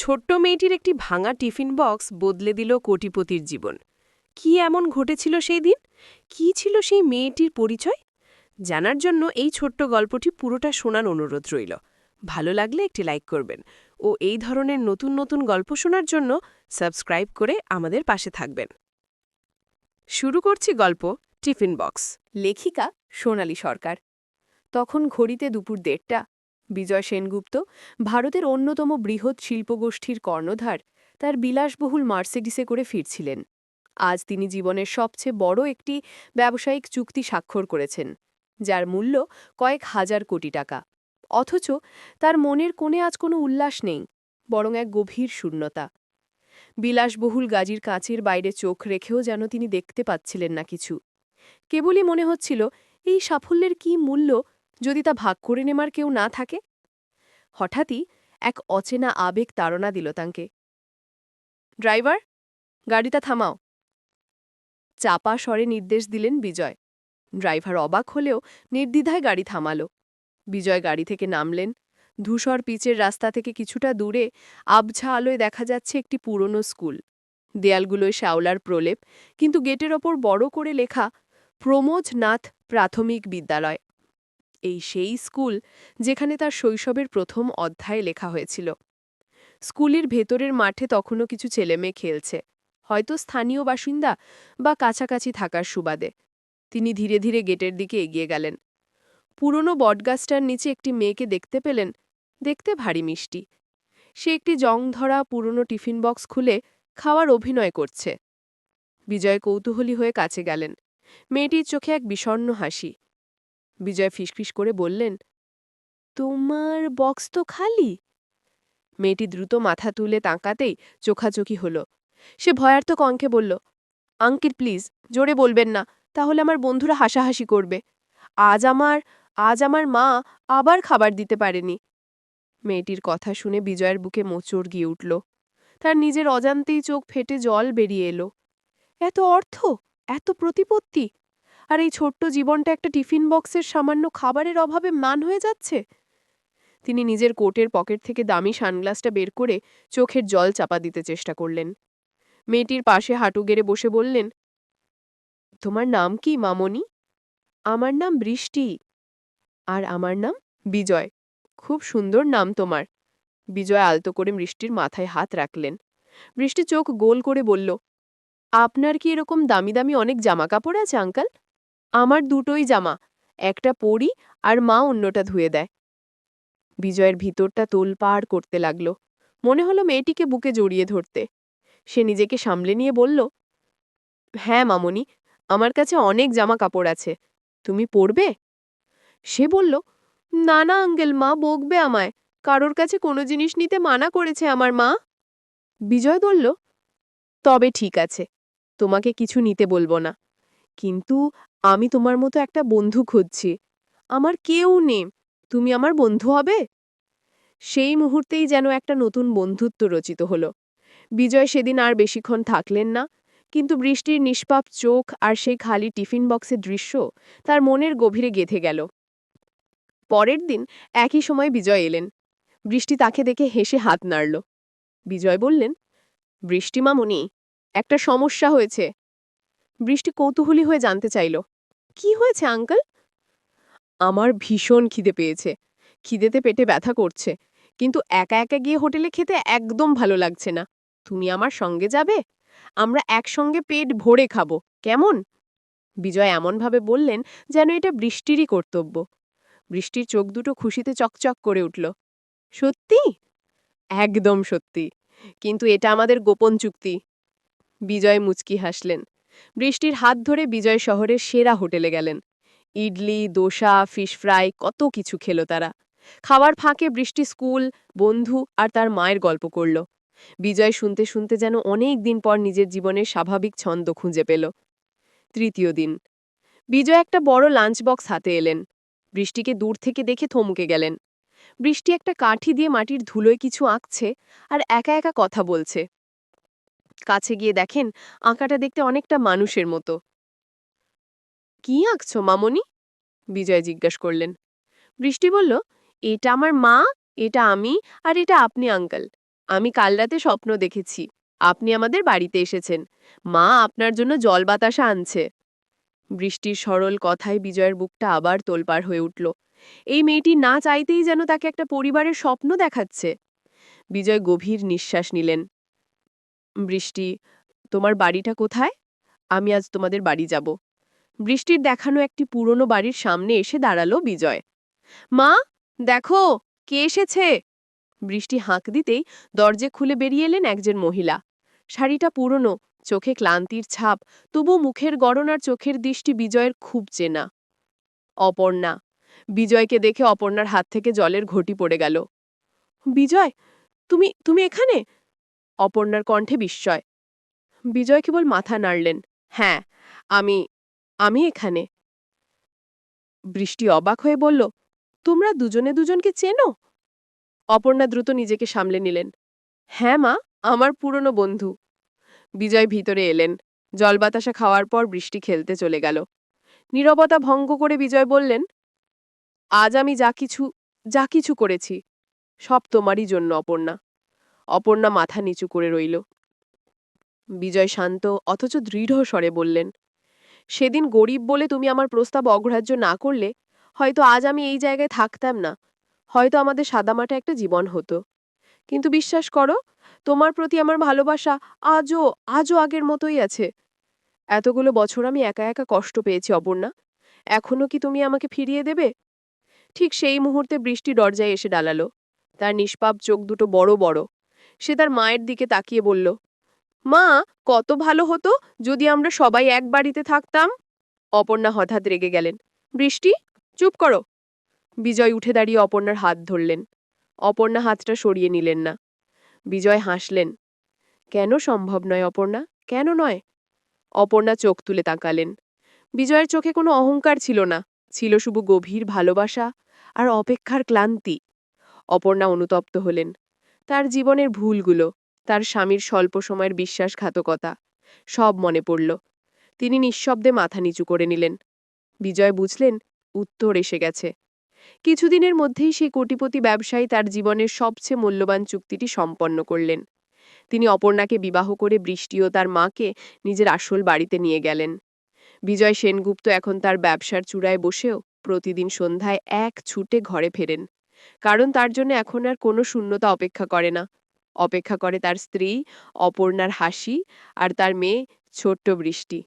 ছোট্ট মেয়েটির একটি ভাঙা টিফিন বক্স বদলে দিল কোটিপতির জীবন। কি এমন ঘটেছিল সেই দিন? কি ছিল সেই মেয়েটির পরিচয়? জানার জন্য এই ছোট্ট গল্পটি পুরোটা শোনার অনুরোধ রইল। ভালো লাগলে একটি লাইক করবেন ও এই ধরনের নতুন নতুন গল্প শোনার জন্য সাবস্ক্রাইব করে আমাদের পাশে থাকবেন। শুরু করছি গল্প টিফিন বক্স। লেখিকা সোনালী সরকার। তখন ঘড়িতে দুপুর 1:30টা। বিজয় সেনগুপ্ত, ভারতের অন্যতম বৃহৎ শিল্পগোষ্ঠীর কর্ণধার, তার বিলাসবহুল মার্সিডিসে করে ফিরছিলেন। আজ তিনি জীবনের সবচেয়ে বড় একটি ব্যবসায়িক চুক্তি স্বাক্ষর করেছেন, যার মূল্য কয়েক হাজার কোটি টাকা। অথচ তার মনের কোণে আজ কোনো উল্লাস নেই, বরং এক গভীর শূন্যতা। বিলাসবহুল গাজীর কাঁচের বাইরে চোখ রেখেও যেন তিনি দেখতে পাচ্ছিলেন না কিছু। কেবলই মনে হচ্ছিল, এই সাফল্যের কি মূল্য যদি তা ভাগ করে নেবার কেউ না থাকে। হঠাৎই এক অচেনা আবেগ তাড়না দিল তাঁকে। ড্রাইভার, গাড়িটা থামাও। চাপা স্বরে নির্দেশ দিলেন বিজয়। ড্রাইভার অবাক হলেও নির্দ্বিধায় গাড়ি থামাল। বিজয় গাড়ি থেকে নামলেন। ধূসর পিচের রাস্তা থেকে কিছুটা দূরে আবছা আলোয় দেখা যাচ্ছে একটি পুরনো স্কুল। দেয়ালগুলোয় শ্যাওলার প্রলেপ, কিন্তু গেটের ওপর বড় করে লেখা প্রমোদনাথ প্রাথমিক বিদ্যালয়। এই সেই স্কুল যেখানে তার শৈশবের প্রথম অধ্যায়ে লেখা হয়েছিল। স্কুলের ভেতরের মাঠে তখনও কিছু ছেলেমেয়ে খেলছে, হয়তো স্থানীয় বাসিন্দা বা কাছাকাছি থাকার সুবাদে। তিনি ধীরে ধীরে গেটের দিকে এগিয়ে গেলেন। পুরনো বটগাছটার নিচে একটি মেয়েকে দেখতে পেলেন, দেখতে ভারী মিষ্টি। সে একটি জংধরা পুরনো টিফিন বক্স খুলে খাওয়ার অভিনয় করছে। বিজয় কৌতূহলী হয়ে কাছে গেলেন। মেয়েটির চোখে এক বিষণ্ণ হাসি। বিজয় ফিসফিস করে বললেন, তোমার বক্স তো খালি। মেয়েটি দ্রুত মাথা তুলে তাকাতেই চোখাচোখি হল। সে ভয়ার্থ কণ্ঠে বলল, আঙ্কেল প্লিজ, জোরে বলবেন না, তাহলে আমার বন্ধুরা হাসাহাসি করবে। আজ আমার মা আবার খাবার দিতে পারেনি। মেয়েটির কথা শুনে বিজয়ের বুকে মোচড় গিয়ে উঠল। তার নিজের অজান্তেই চোখ ফেটে জল বেরিয়ে এলো। এত অর্থ, এত প্রতিপত্তি, আর এই ছোট্ট জীবনটা একটা টিফিন বক্সের সামান্য খাবারের অভাবে ম্লান হয়ে যাচ্ছে। তিনি নিজের কোটের পকেট থেকে দামি সানগ্লাসটা বের করে চোখের জল চাপা দিতে চেষ্টা করলেন। মেয়েটির পাশে হাঁটু গেড়ে বসে বললেন, তোমার নাম কি মামনি? আমার নাম বৃষ্টি। আর আমার নাম বিজয়। খুব সুন্দর নাম তোমার। বিজয় আলতো করে বৃষ্টির মাথায় হাত রাখলেন। বৃষ্টি চোখ গোল করে বলল, আপনার কি এরকম দামি দামি অনেক জামা কাপড় আছে আঙ্কাল? আমার দুটোই জামা, একটা পরি আর মা অন্যটা ধুয়ে দেয়। বিজয়ের ভিতরটা তোলপাড় করতে লাগল। মনে হলো মেয়েটিকে বুকে জড়িয়ে ধরতে। সে নিজেকে সামলে নিয়ে বলল, হ্যাঁ মামনি, আমার কাছে অনেক জামা কাপড় আছে, তুমি পরবে? সে বলল, না না আঙ্কেল, মা বকবে আমায়, কারোর কাছে কোনো জিনিস নিতে মানা করেছে আমার মা। বিজয় বলল, তবে ঠিক আছে, তোমাকে কিছু নিতে বলবো না, কিন্তু আমি তোমার মতো একটা বন্ধু খুঁজছি। আমার কেউ নেই, তুমি আমার বন্ধু হবে? সেই মুহূর্তেই যেন একটা নতুন বন্ধুত্ব রচিত হলো। বিজয় সেদিন আর বেশিক্ষণ থাকলেন না, কিন্তু বৃষ্টির নিষ্পাপ চোখ আর সেই খালি টিফিন বক্সের দৃশ্য তার মনের গভীরে গেঁথে গেল। পরের দিন একই সময় বিজয় এলেন। বৃষ্টি তাকে দেখে হেসে হাত নাড়ল। বিজয় বললেন, বৃষ্টি মামুনি, একটা সমস্যা হয়েছে। বৃষ্টি কৌতূহলী হয়ে জানতে চাইল, কি হয়েছে আঙ্কেল? আমার ভীষণ খিদে পেয়েছে, খিদেতে পেটে ব্যথা করছে, কিন্তু একা একা গিয়ে হোটেলে খেতে একদম ভালো লাগছে না। তুমি আমার সঙ্গে যাবে? আমরা একসঙ্গে পেট ভরে খাবো, কেমন? বিজয় এমনভাবে বললেন যেন এটা বৃষ্টিরই কর্তব্য। বৃষ্টির চোখ দুটো খুশিতে চকচক করে উঠল। সত্যি? একদম সত্যি, কিন্তু এটা আমাদের গোপন চুক্তি। বিজয় মুচকি হাসলেন। বৃষ্টির হাত ধরে বিজয় শহরের সেরা হোটেলে গেলেন। ইডলি, দোসা, ফিশ ফ্রাই, কত কিছু খেল তারা। খাওয়ার ফাঁকে বৃষ্টি স্কুল, বন্ধু আর তার মায়ের গল্প করল। বিজয় শুনতে শুনতে যেন অনেক দিন পর নিজের জীবনের স্বাভাবিক ছন্দ খুঁজে পেল। তৃতীয় দিন বিজয় একটা বড় লাঞ্চ বক্স হাতে এলেন। বৃষ্টিকে দূর থেকে দেখে থমকে গেলেন। বৃষ্টি একটা কাঠি দিয়ে মাটির ধুলোয় কিছু আঁকছে আর একা একা কথা বলছে। কাছে গিয়ে দেখেন আঁকাটা দেখতে অনেকটা মানুষের মতো। কি আঁকছো মামনি? বিজয় জিজ্ঞাসা করলেন। বৃষ্টি বলল, এটা আমার মা, এটা আমি, আর এটা আপনি আঙ্কেল। আমি কাল রাতে স্বপ্ন দেখেছি আপনি আমাদের বাড়িতে এসেছেন। মা আপনার জন্য জল বাতাসা আনছে। বৃষ্টির সরল কথায় বিজয়ের বুকটা আবার তোলপাড় হয়ে উঠল। এই মেয়েটি না চাইতেই যেন তাকে একটা পরিবারের স্বপ্ন দেখাচ্ছে। বিজয় গভীর নিঃশ্বাস নিলেন। বৃষ্টি, তোমার বাড়িটা কোথায়? আমি আজ তোমাদের বাড়ি যাব। বৃষ্টির দেখানো একটি পুরনো বাড়ির সামনে এসে দাঁড়ালো বিজয়। মা, দেখো কে এসেছে। বৃষ্টি হাঁক দিতেই দরজা খুলে বেরিয়ে এলেন একজন মহিলা। শাড়িটা পুরনো, চোখে ক্লান্তির ছাপ, তবু মুখের গড়ন আর চোখের দৃষ্টি বিজয়ের খুব চেনা। অপর্ণা। বিজয়কে দেখে অপর্ণার হাত থেকে জলের ঘটি পড়ে গেল। বিজয়, তুমি তুমি এখানে? অপর্ণার কণ্ঠে বিস্ময়। বিজয় কেবল মাথা নাড়লেন। হ্যাঁ, আমি আমি এখানে। বৃষ্টি অবাক হয়ে বলল, তোমরা দুজনে দুজনকে চেনো? অপর্ণা দ্রুত নিজেকে সামলে নিলেন। হ্যাঁ মা, আমার পুরনো বন্ধু। বিজয় ভিতরে এলেন। জল বাতাসা খাওয়ার পর বৃষ্টি খেলতে চলে গেল। নীরবতা ভঙ্গ করে বিজয় বললেন, আজ আমি যা কিছু করেছি সব তোমারই জন্য অপর্ণা। অপর্ণা মাথা নিচু করে রইল। বিজয় শান্ত অথচ দৃঢ় স্বরে বললেন, সেদিন গরিব বলে তুমি আমার প্রস্তাব অগ্রাহ্য না করলে হয়তো আজ আমি এই জায়গায় থাকতাম না। হয়তো আমাদের সাদামাটা একটা জীবন হতো। কিন্তু বিশ্বাস করো, তোমার প্রতি আমার ভালোবাসা আজও আজও আগের মতোই আছে। এতগুলো বছর আমি একা একা কষ্ট পেয়েছি অপর্ণা। এখনো কি তুমি আমাকে ফিরিয়ে দেবে? ঠিক সেই মুহূর্তে বৃষ্টি দরজায় এসে দাঁড়ালো। তার নিষ্পাপ চোখ দুটো বড় বড়। সে তার মায়ের দিকে তাকিয়ে বলল, মা, কত ভালো হতো যদি আমরা সবাই এক বাড়িতে থাকতাম। অপর্ণা হঠাৎ রেগে গেলেন। বৃষ্টি, চুপ করো। বিজয় উঠে দাঁড়িয়ে অপর্ণার হাত ধরলেন। অপর্ণা হাতটা সরিয়ে নিলেন না। বিজয় হাসলেন। কেন সম্ভব নয় অপর্ণা, কেন নয়? অপর্ণা চোখ তুলে তাকালেন। বিজয়ের চোখে কোনো অহংকার ছিল না, ছিল শুধু গভীর ভালোবাসা আর অপেক্ষার ক্লান্তি। অপর্ণা অনুতপ্ত হলেন। তার জীবনের ভুলগুলো, তার স্বামীর স্বল্প সময়ের বিশ্বাসঘাতকতা, সব মনে পড়ল। তিনি নিঃশব্দে মাথা নিচু করে নিলেন। বিজয় বুঝলেন, উত্তর এসে গেছে। কিছুদিনের মধ্যেই সেই কোটিপতি ব্যবসায়ী তার জীবনের সবচেয়ে মূল্যবান চুক্তিটি সম্পন্ন করলেন। তিনি অপর্ণাকে বিবাহ করে বৃষ্টি ও তার মাকে নিজের আসল বাড়িতে নিয়ে গেলেন। বিজয় সেনগুপ্ত এখন তার ব্যবসার চূড়ায় বসেও প্রতিদিন সন্ধ্যায় এক ছুটে ঘরে ফেরেন। কারণ তার জন্য এখন আর কোনো শূন্যতা অপেক্ষা করে না। অপেক্ষা করে তার স্ত্রী, অপর্ণার হাসি আর তার মেয়ে ছোট্ট বৃষ্টি।